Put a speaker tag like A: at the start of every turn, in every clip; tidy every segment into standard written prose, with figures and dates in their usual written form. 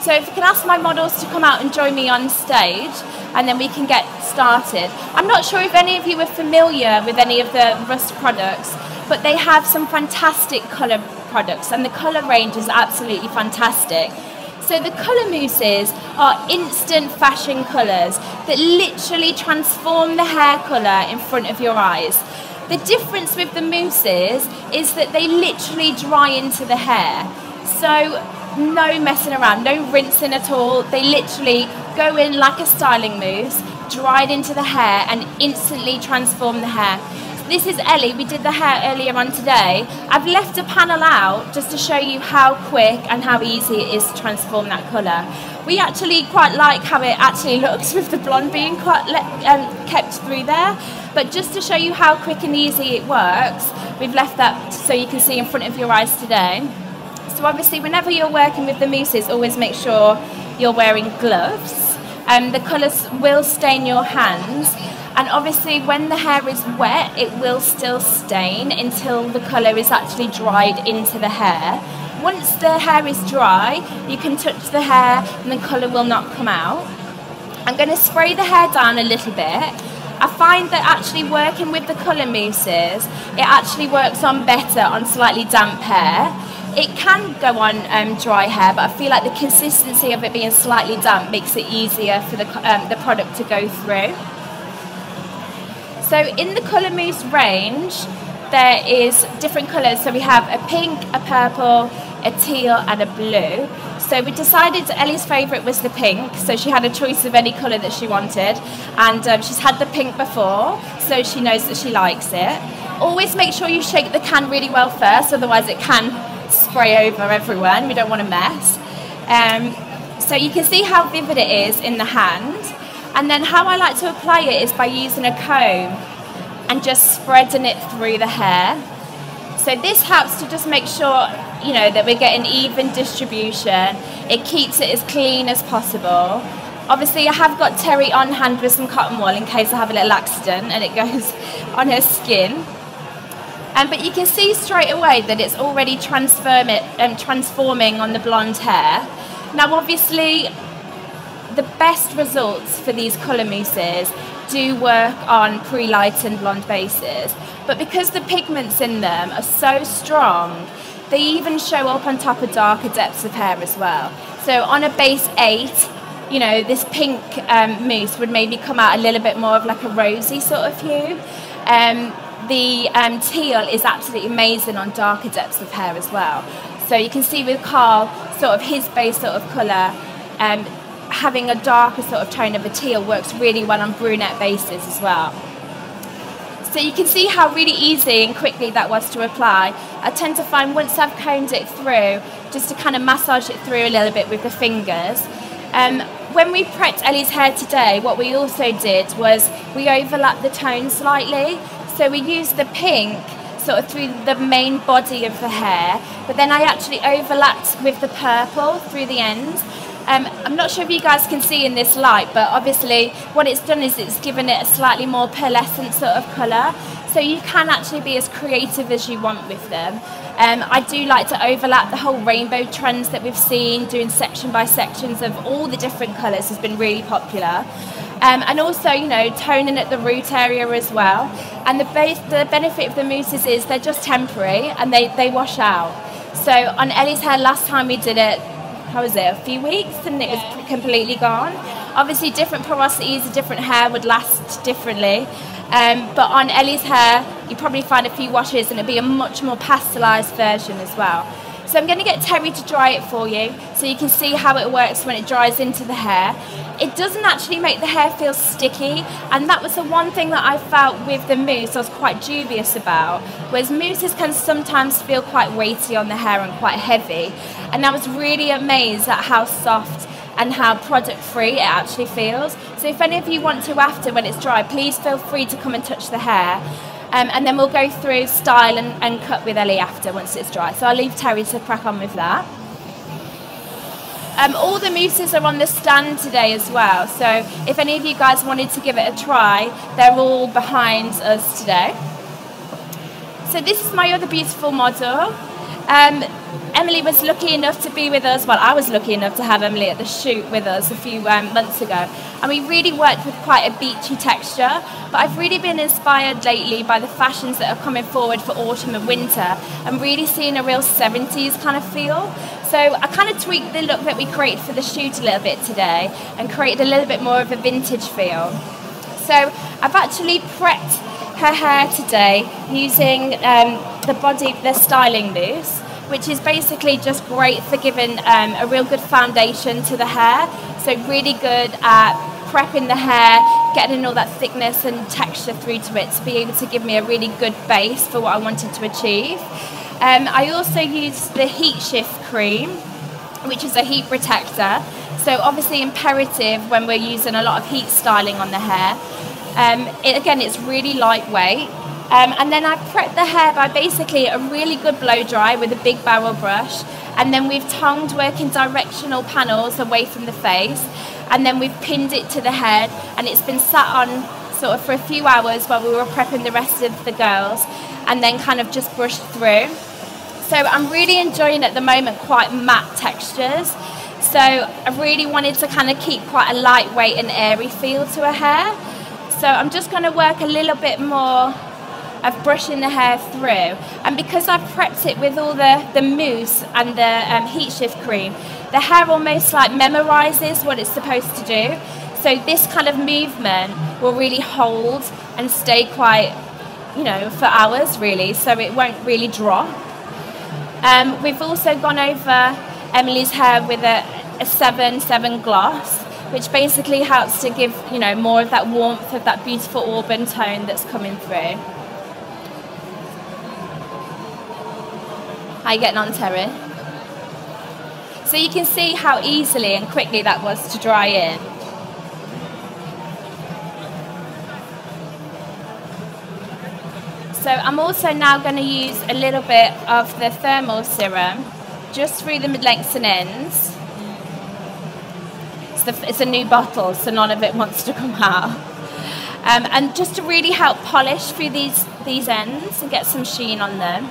A: So if you can ask my models to come out and join me on stage, and then we can get started. I'm not sure if any of you are familiar with any of the Rusk products, but they have some fantastic colour products, and the colour range is absolutely fantastic. So the colour mousses are instant fashion colours that literally transform the hair colour in front of your eyes. The difference with the mousses is that they literally dry into the hair. So no messing around, no rinsing at all. They literally go in like a styling mousse, dried into the hair and instantly transform the hair. This is Ellie, we did the hair earlier on today. I've left a panel out just to show you how quick and how easy it is to transform that colour. We actually quite like how it actually looks with the blonde being quite kept through there, but just to show you how quick and easy it works, we've left that so you can see in front of your eyes today. So obviously whenever you're working with the mousses, always make sure you're wearing gloves. The colours will stain your hands, and obviously when the hair is wet it will still stain until the colour is actually dried into the hair. Once the hair is dry, you can touch the hair and the colour will not come out. I'm going to spray the hair down a little bit. I find that actually working with the colour mousses, it actually works on better on slightly damp hair. It can go on dry hair, but I feel like the consistency of it being slightly damp makes it easier for the product to go through. So in the colour mousse range, there is different colours. So we have a pink, a purple, a teal and a blue. So we decided Ellie's favourite was the pink, so she had a choice of any colour that she wanted, and she's had the pink before, so she knows that she likes it. Always make sure you shake the can really well first, otherwise it can spray over everywhere and we don't want to mess. So you can see how vivid it is in the hand, and then how I like to apply it is by using a comb and just spreading it through the hair. So this helps to just make sure, you know, that we're getting even distribution. It keeps it as clean as possible. Obviously I have got Terry on hand with some cotton wool in case I have a little accident and it goes on her skin. But you can see straight away that it's already transforming on the blonde hair. Now obviously the best results for these colour mousses do work on pre-lightened blonde bases, but because the pigments in them are so strong, they even show up on top of darker depths of hair as well. So on a base 8, you know, this pink mousse would maybe come out a little bit more of like a rosy sort of hue. The teal is absolutely amazing on darker depths of hair as well. So you can see with Carl, sort of his base sort of colour, having a darker sort of tone of a teal works really well on brunette bases as well. So you can see how really easy and quickly that was to apply. I tend to find once I've combed it through, just to kind of massage it through a little bit with the fingers. When we prepped Ellie's hair today, what we also did was we overlapped the tone slightly. So we used the pink sort of through the main body of the hair, but then I actually overlapped with the purple through the ends. I'm not sure if you guys can see in this light, but obviously what it's done is it's given it a slightly more pearlescent sort of colour. So you can actually be as creative as you want with them. I do like to overlap the whole rainbow trends that we've seen, doing section by sections of all the different colours has been really popular. And also, you know, toning at the root area as well. And the benefit of the mousses is they're just temporary and they wash out. So on Ellie's hair last time we did it, how was it, a few weeks, and it was completely gone. Obviously different porosities, a different hair would last differently. But on Ellie's hair, you probably find a few washes and it'll be a much more pastelised version as well. So I'm going to get Terry to dry it for you so you can see how it works when it dries into the hair. It doesn't actually make the hair feel sticky, and that was the one thing that I felt with the mousse I was quite dubious about, whereas mousses can sometimes feel quite weighty on the hair and quite heavy, and I was really amazed at how soft and how product free it actually feels. So if any of you want to after when it's dry, please feel free to come and touch the hair. And then we'll go through style and cut with Ellie after once it's dry. So I'll leave Terry to crack on with that. All the mousses are on the stand today as well. So if any of you guys wanted to give it a try, they're all behind us today. So this is my other beautiful model. Emily was lucky enough to be with us. Well, I was lucky enough to have Emily at the shoot with us a few months ago. And we really worked with quite a beachy texture. But I've really been inspired lately by the fashions that are coming forward for autumn and winter. I'm really seeing a real 70s kind of feel. So I kind of tweaked the look that we created for the shoot a little bit today and created a little bit more of a vintage feel. So I've actually prepped her hair today using the styling mousse, which is basically just great for giving a real good foundation to the hair. So really good at prepping the hair, getting all that thickness and texture through to it to be able to give me a really good base for what I wanted to achieve. I also used the heat shift cream, which is a heat protector. So obviously imperative when we're using a lot of heat styling on the hair. Again, it's really lightweight. And then I've prepped the hair by basically a really good blow dry with a big barrel brush. And then we've tongued working directional panels away from the face. And then we've pinned it to the head. And it's been sat on sort of for a few hours while we were prepping the rest of the girls. And then kind of just brushed through. So I'm really enjoying at the moment quite matte textures. So I really wanted to kind of keep quite a lightweight and airy feel to her hair. So I'm just going to work a little bit more of brushing the hair through. And because I've prepped it with all the mousse and the heat shift cream, the hair almost like memorizes what it's supposed to do. So this kind of movement will really hold and stay quite, you know, for hours really. So it won't really drop. We've also gone over Emily's hair with a 7-7 gloss, which basically helps to give, you know, more of that warmth of that beautiful auburn tone that's coming through. How are you getting on, Terry? So you can see how easily and quickly that was to dry in. So I'm also now going to use a little bit of the thermal serum just through the mid-lengths and ends. It's a new bottle, so none of it wants to come out. And just to really help polish through these ends and get some sheen on them.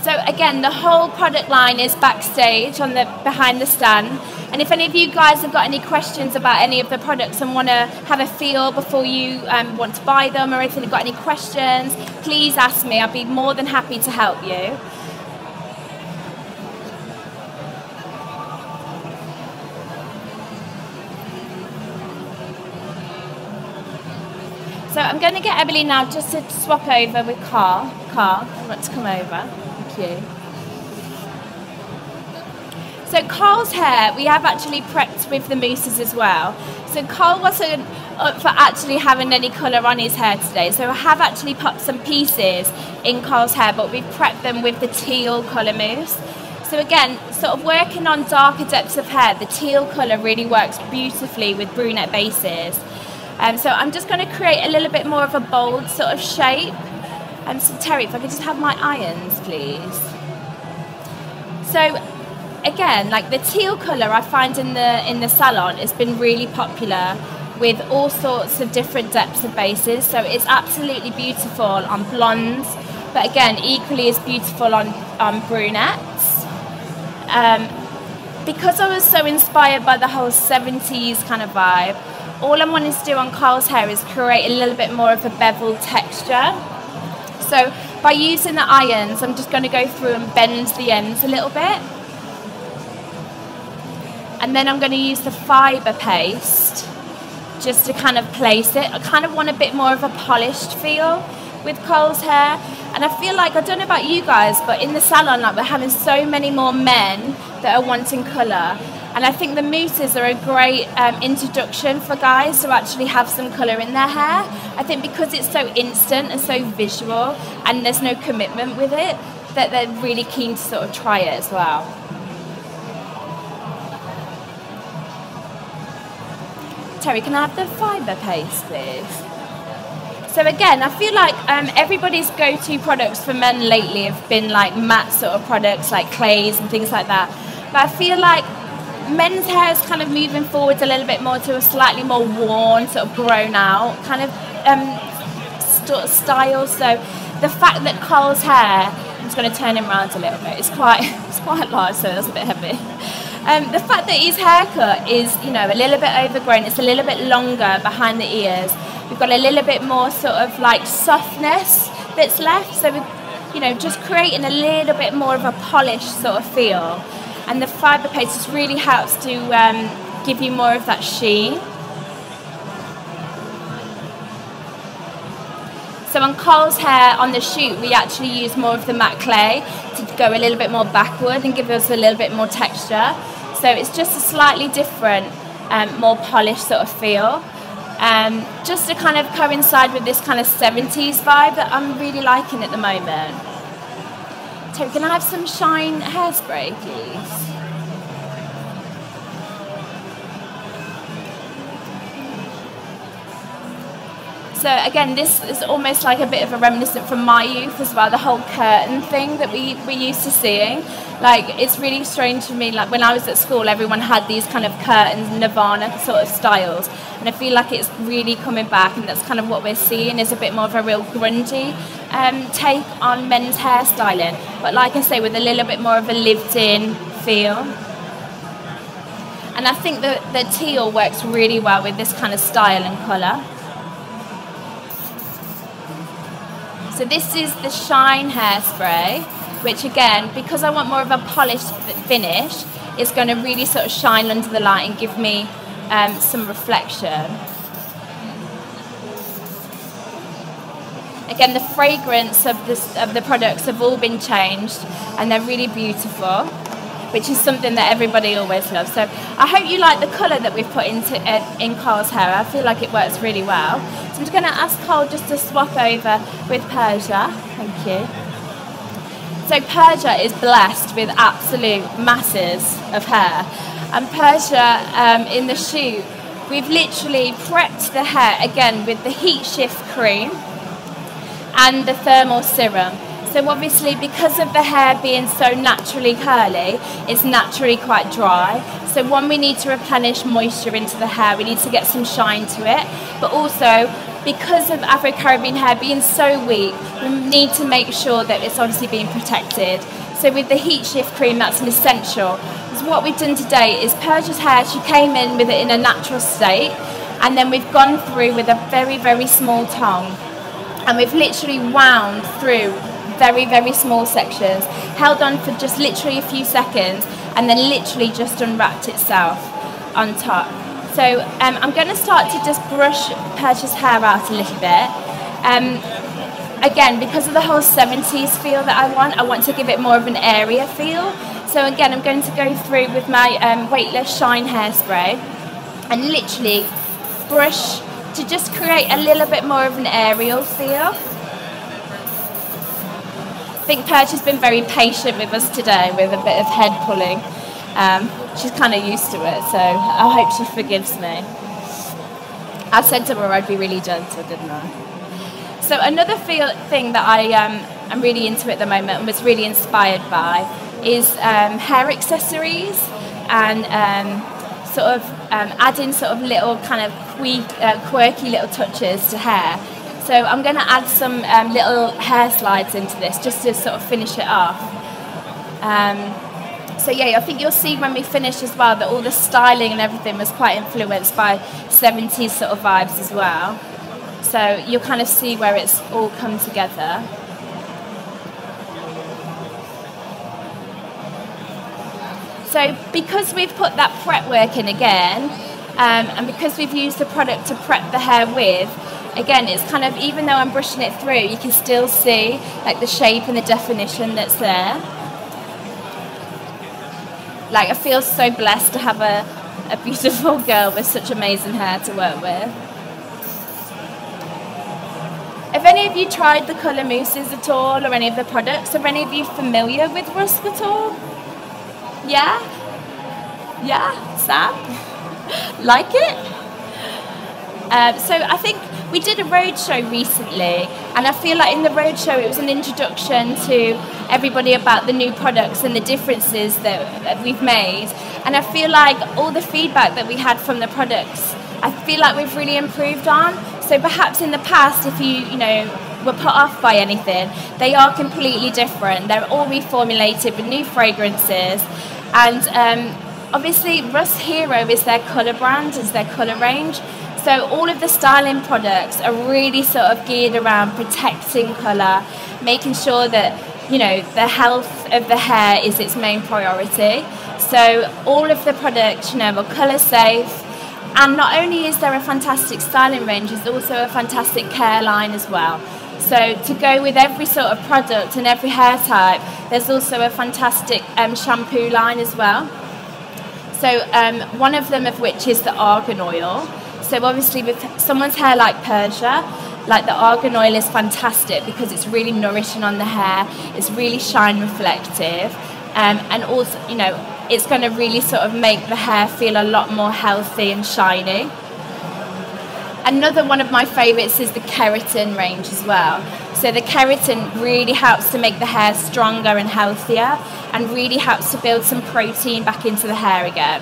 A: So again, the whole product line is backstage on the behind the stand. And if any of you guys have got any questions about any of the products and want to have a feel before you want to buy them, or if you've got any questions, please ask me. I'll be more than happy to help you. So I'm going to get Emily now just to swap over with Carl. Carl, I want to come over. Thank you. So Carl's hair, we have actually prepped with the mousses as well. So Carl wasn't up for actually having any colour on his hair today. So I have actually popped some pieces in Carl's hair, but we've prepped them with the teal colour mousse. So again, sort of working on darker depths of hair, the teal colour really works beautifully with brunette bases. So I'm just going to create a little bit more of a bold sort of shape. So Terry, if I could just have my irons, please. So again, like the teal colour I find in the salon has been really popular with all sorts of different depths of bases. So it's absolutely beautiful on blondes, but again, equally as beautiful on brunettes. Because I was so inspired by the whole 70s kind of vibe, all I'm wanting to do on Carl's hair is create a little bit more of a beveled texture. So by using the irons, I'm just going to go through and bend the ends a little bit. And then I'm going to use the fibre paste just to kind of place it. I kind of want a bit more of a polished feel with Carl's hair. And I feel like, I don't know about you guys, but in the salon, like, we're having so many more men that are wanting colour. And I think the mousses are a great introduction for guys to actually have some colour in their hair. I think because it's so instant and so visual and there's no commitment with it, that they're really keen to sort of try it as well. Terry, can I have the fibre paste, please? So again, I feel like everybody's go-to products for men lately have been like matte sort of products like clays and things like that. But I feel like men's hair is kind of moving forwards a little bit more to a slightly more worn, sort of grown out kind of style. So the fact that Cole's hair, I'm just going to turn him around a little bit, it's quite large, so that's a bit heavy. The fact that his haircut is, you know, a little bit overgrown, it's a little bit longer behind the ears. We've got a little bit more sort of like softness that's left, so we're, you know, just creating a little bit more of a polished sort of feel. And the fibre paste just really helps to give you more of that sheen. So on Cole's hair on the shoot, we actually use more of the matte clay to go a little bit more backward and give us a little bit more texture. So it's just a slightly different, more polished sort of feel. Just to kind of coincide with this kind of 70s vibe that I'm really liking at the moment. So can I have some Shine hairspray, please? So again, this is almost like a bit of a reminiscent from my youth as well, the whole curtain thing that we're used to seeing. Like, it's really strange to me, like when I was at school, everyone had these kind of curtains, Nirvana sort of styles. And I feel like it's really coming back, and that's kind of what we're seeing, is a bit more of a real grungy take on men's hairstyling. But like I say, with a little bit more of a lived-in feel. And I think that the teal works really well with this kind of style and colour. So this is the Shine hairspray, which again, because I want more of a polished finish, is going to really sort of shine under the light and give me some reflection. Again, the fragrance of the products have all been changed, and they're really beautiful, which is something that everybody always loves. So I hope you like the colour that we've put into in Cole's hair. I feel like it works really well. So I'm just going to ask Cole just to swap over with Persia. Thank you. So Persia is blessed with absolute masses of hair. And Persia, in the shoot, we've literally prepped the hair again with the heat shift cream and the thermal serum. So obviously, because of the hair being so naturally curly, it's naturally quite dry. So one, we need to replenish moisture into the hair, we need to get some shine to it. But also, because of Afro-Caribbean hair being so weak, we need to make sure that it's obviously being protected. So with the heat shift cream, that's an essential. So what we've done today is Persia's hair, she came in with it in a natural state, and then we've gone through with a very, very small tongue. And we've literally wound through very, very small sections, held on for just literally a few seconds, and then literally just unwrapped itself on top. So I'm going to start to just brush Persia's hair out a little bit. Again, because of the whole 70s feel that I want to give it more of an area feel. So again, I'm going to go through with my weightless Shine hairspray and literally brush to just create a little bit more of an aerial feel. I think Persia's been very patient with us today with a bit of head pulling. She's kind of used to it, so I hope she forgives me. I said to her I'd be really gentle, didn't I? So another thing that I'm really into at the moment and was really inspired by is hair accessories and sort of adding sort of little kind of quirky little touches to hair. So I'm going to add some little hair slides into this just to sort of finish it off. So yeah, I think you'll see when we finish as well that all the styling and everything was quite influenced by 70s sort of vibes as well. So you'll kind of see where it's all come together. So because we've put that prep work in again, and because we've used the product to prep the hair with, again, it's kind of, even though I'm brushing it through, you can still see like the shape and the definition that's there. Like, I feel so blessed to have a beautiful girl with such amazing hair to work with. Have any of you tried the colour mousses at all, or any of the products? Are any of you familiar with Rusk at all? Yeah? Yeah? Sam? Like it? So I think we did a roadshow recently, and I feel like in the roadshow it was an introduction to everybody about the new products and the differences that we've made. And I feel like all the feedback that we had from the products, I feel like we've really improved on. So perhaps in the past, if you know, were put off by anything, they are completely different. They're all reformulated with new fragrances, and obviously Rusk Hero is their colour brand, is their colour range. So all of the styling products are really sort of geared around protecting colour, making sure that, you know, the health of the hair is its main priority. So all of the products, you know, are colour safe, and not only is there a fantastic styling range, there's also a fantastic care line as well. So to go with every sort of product and every hair type, there's also a fantastic shampoo line as well. So one of them of which is the argan oil. So obviously with someone's hair like Persia, like the argan oil is fantastic because it's really nourishing on the hair, it's really shine reflective, and also, you know, it's going to really sort of make the hair feel a lot more healthy and shiny. Another one of my favourites is the keratin range as well. So the keratin really helps to make the hair stronger and healthier, and really helps to build some protein back into the hair again.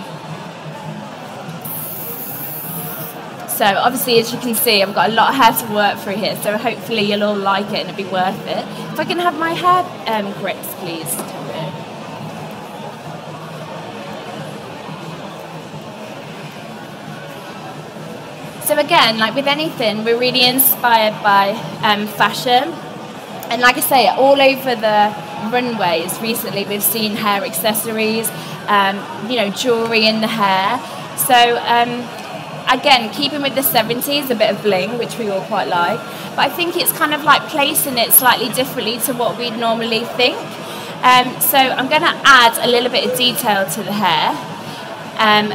A: So obviously, as you can see, I've got a lot of hair to work through here, so hopefully you'll all like it and it'll be worth it. If I can have my hair grips, please. So again, like with anything, we're really inspired by fashion. And like I say, all over the runways recently, we've seen hair accessories, you know, jewellery in the hair. So again, keeping with the 70s, a bit of bling, which we all quite like. But I think it's kind of like placing it slightly differently to what we'd normally think. So I'm going to add a little bit of detail to the hair.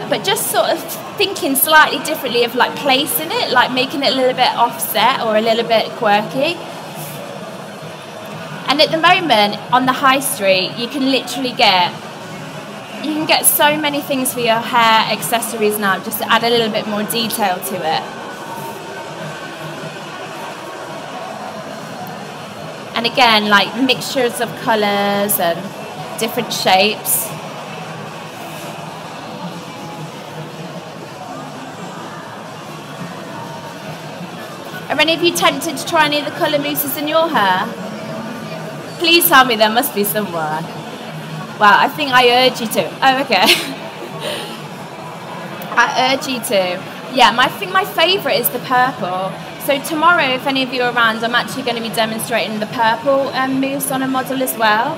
A: But just sort of thinking slightly differently of like placing it, like making it a little bit offset or a little bit quirky. And at the moment on the high street, you can literally get so many things for your hair accessories now, just to add a little bit more detail to it. And again, like mixtures of colours and different shapes. Are any of you tempted to try any of the colour mousses in your hair? Please tell me there must be someone. Well, I think I urge you to. Oh, okay. I urge you to. Yeah, I think my favourite is the purple. So tomorrow, if any of you are around, I'm actually going to be demonstrating the purple mousse on a model as well.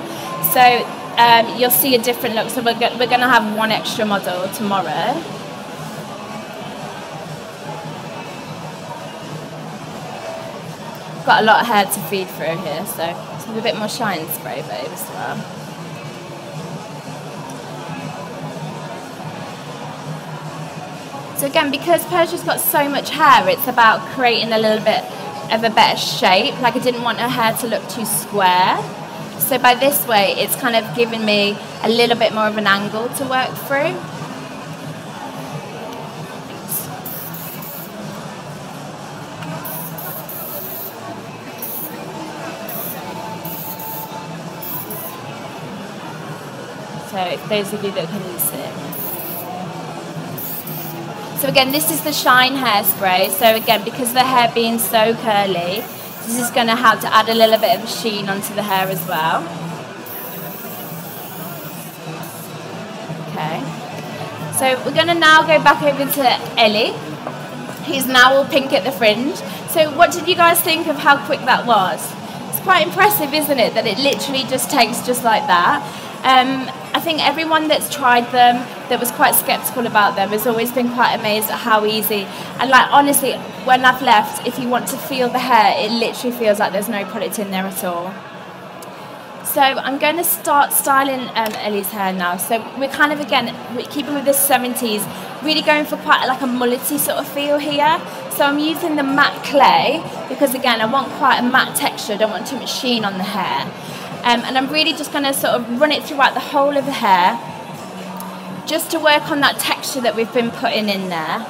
A: So you'll see a different look. So we're going to have one extra model tomorrow. Got a lot of hair to feed through here, so it's a bit more shine spray, babe, as well. So again, because Persia's got so much hair, it's about creating a little bit of a better shape. Like I didn't want her hair to look too square. So by this way, it's kind of giving me a little bit more of an angle to work through. So if those of you that can see. So again, this is the shine hairspray. So again, because the hair being so curly, this is going to help to add a little bit of a sheen onto the hair as well. Okay. So we're going to now go back over to Ellie, who's now all pink at the fringe. So what did you guys think of how quick that was? It's quite impressive, isn't it, that it literally just takes just like that. I think everyone that's tried them, that was quite sceptical about them, has always been quite amazed at how easy. And like honestly, when I've left, if you want to feel the hair, it literally feels like there's no product in there at all. So I'm going to start styling Ellie's hair now. So we're kind of, again, we're keeping with the 70s, really going for quite like a mullety sort of feel here. So I'm using the matte clay because again, I want quite a matte texture, I don't want too much sheen on the hair. And I'm really just going to sort of run it throughout the whole of the hair, just to work on that texture that we've been putting in there.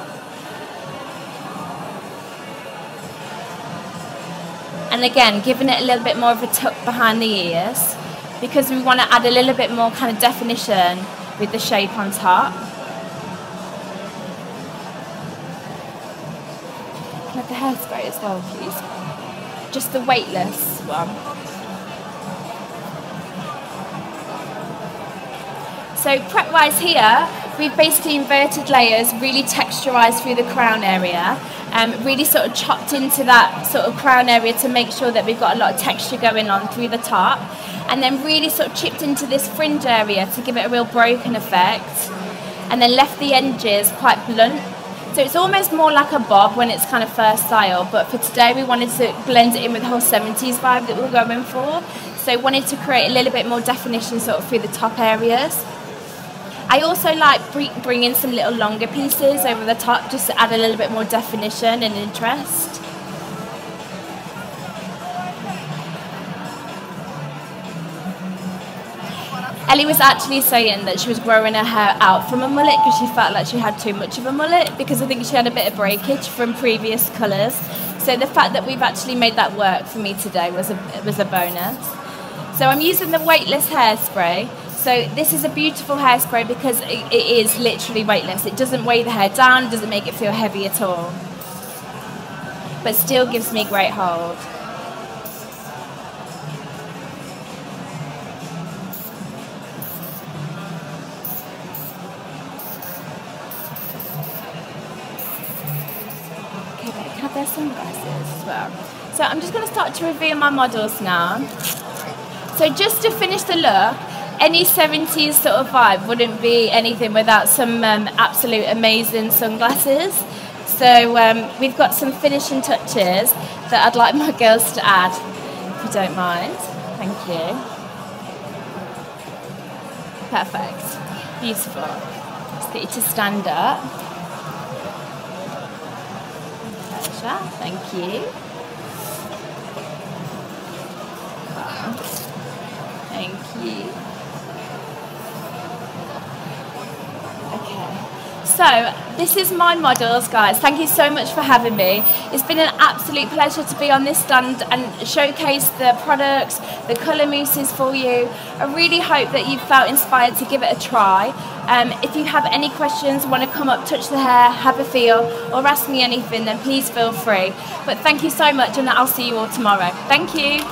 A: And again, giving it a little bit more of a tuck behind the ears, because we want to add a little bit more kind of definition with the shape on top. Can I have the hairspray as well, please? Just the weightless one. So prep-wise here, we've basically inverted layers, really texturised through the crown area, really sort of chopped into that sort of crown area to make sure that we've got a lot of texture going on through the top, and then really sort of chipped into this fringe area to give it a real broken effect, and then left the edges quite blunt. So it's almost more like a bob when it's kind of first style, but for today we wanted to blend it in with the whole 70s vibe that we're going for. So wanted to create a little bit more definition sort of through the top areas. I also like bringing some little longer pieces over the top just to add a little bit more definition and interest. Ellie was actually saying that she was growing her hair out from a mullet because she felt like she had too much of a mullet, because I think she had a bit of breakage from previous colours. So the fact that we've actually made that work for me today was a bonus. So I'm using the weightless hairspray. So this is a beautiful hairspray because it is literally weightless. It doesn't weigh the hair down, it doesn't make it feel heavy at all, but still gives me great hold. Okay, but I can have their sunglasses as well. So I'm just going to start to reveal my models now. So just to finish the look, any 70s sort of vibe wouldn't be anything without some absolute amazing sunglasses. So we've got some finishing touches that I'd like my girls to add, if you don't mind. Thank you. Perfect. Beautiful. Just get you to stand up. Pleasure. Thank you. Thank you. So this is my models, guys. Thank you so much for having me. It's been an absolute pleasure to be on this stand and showcase the products, the colour mousses for you. I really hope that you felt inspired to give it a try. If you have any questions, want to come up, touch the hair, have a feel, or ask me anything, then please feel free. But thank you so much, and I'll see you all tomorrow. Thank you.